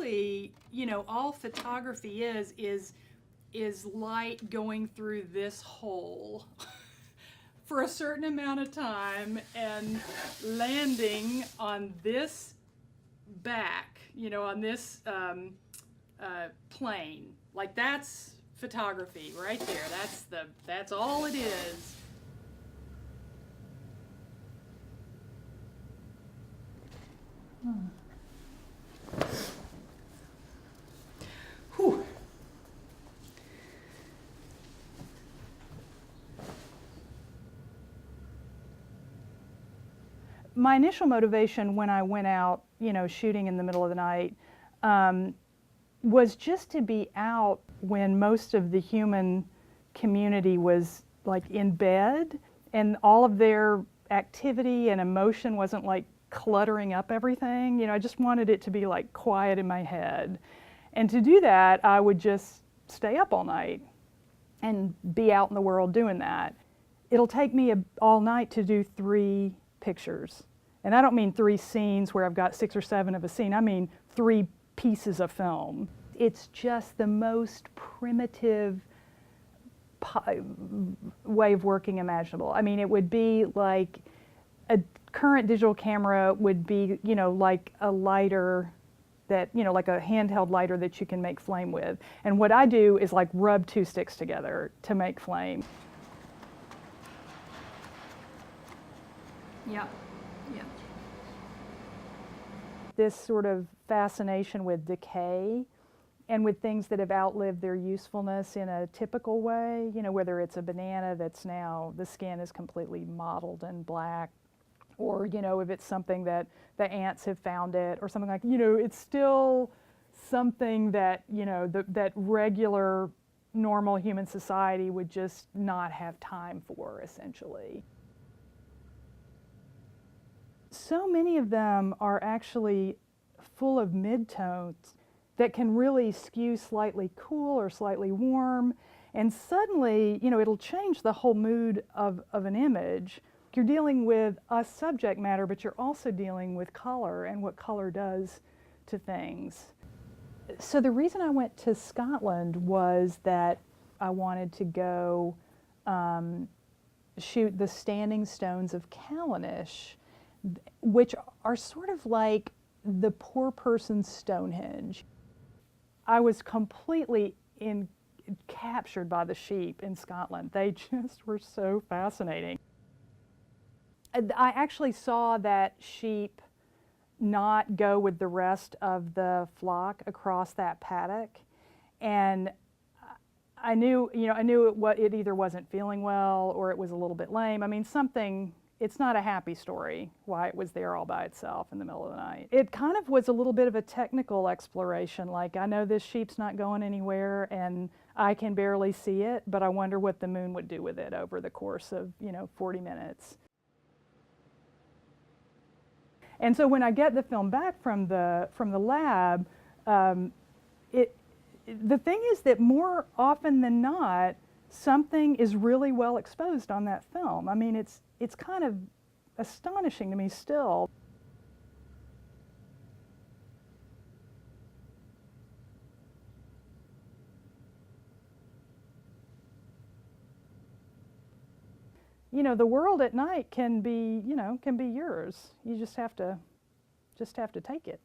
really, you know, all photography is light going through this hole for a certain amount of time and landing on this back, you know, on this plane. Like, that's photography right there. That's all it is. Whew. My initial motivation when I went out, you know, shooting in the middle of the night, was just to be out when most of the human community was like in bed and all of their activity and emotion wasn't like cluttering up everything. You know, I just wanted it to be like quiet in my head. And to do that, I would just stay up all night and be out in the world doing that. It'll take me all night to do 3 pictures. And I don't mean 3 scenes where I've got 6 or 7 of a scene. I mean 3 pieces of film. It's just the most primitive way of working imaginable. I mean, it would be like a current digital camera would be, you know, like a lighter that, you know, like a handheld lighter that you can make flame with. And what I do is like rub 2 sticks together to make flame. Yeah, yeah. This sort of fascination with decay and with things that have outlived their usefulness in a typical way, you know, whether it's a banana that's now, the skin is completely mottled and black, or, you know, if it's something that the ants have found it, or something like, you know, it's still something that, you know, that regular, normal human society would just not have time for, essentially. So many of them are actually full of midtones that can really skew slightly cool or slightly warm, and suddenly, you know, it'll change the whole mood of an image. You're dealing with a subject matter, but you're also dealing with color and what color does to things. So the reason I went to Scotland was that I wanted to go shoot the standing stones of Callanish, which are sort of like the poor person's Stonehenge. I was completely captured by the sheep in Scotland. They just were so fascinating. I actually saw that sheep not go with the rest of the flock across that paddock, and I knew, you know, it either wasn't feeling well or it was a little bit lame. I mean, something. It's not a happy story why it was there all by itself in the middle of the night. It kind of was a little bit of a technical exploration, like I know this sheep's not going anywhere and I can barely see it, but I wonder what the moon would do with it over the course of, you know, 40 minutes. And so when I get the film back from the lab, the thing is that more often than not, something is really well exposed on that film. I mean, it's kind of astonishing to me still. You know, the world at night can be, you know, can be yours. You just have to take it.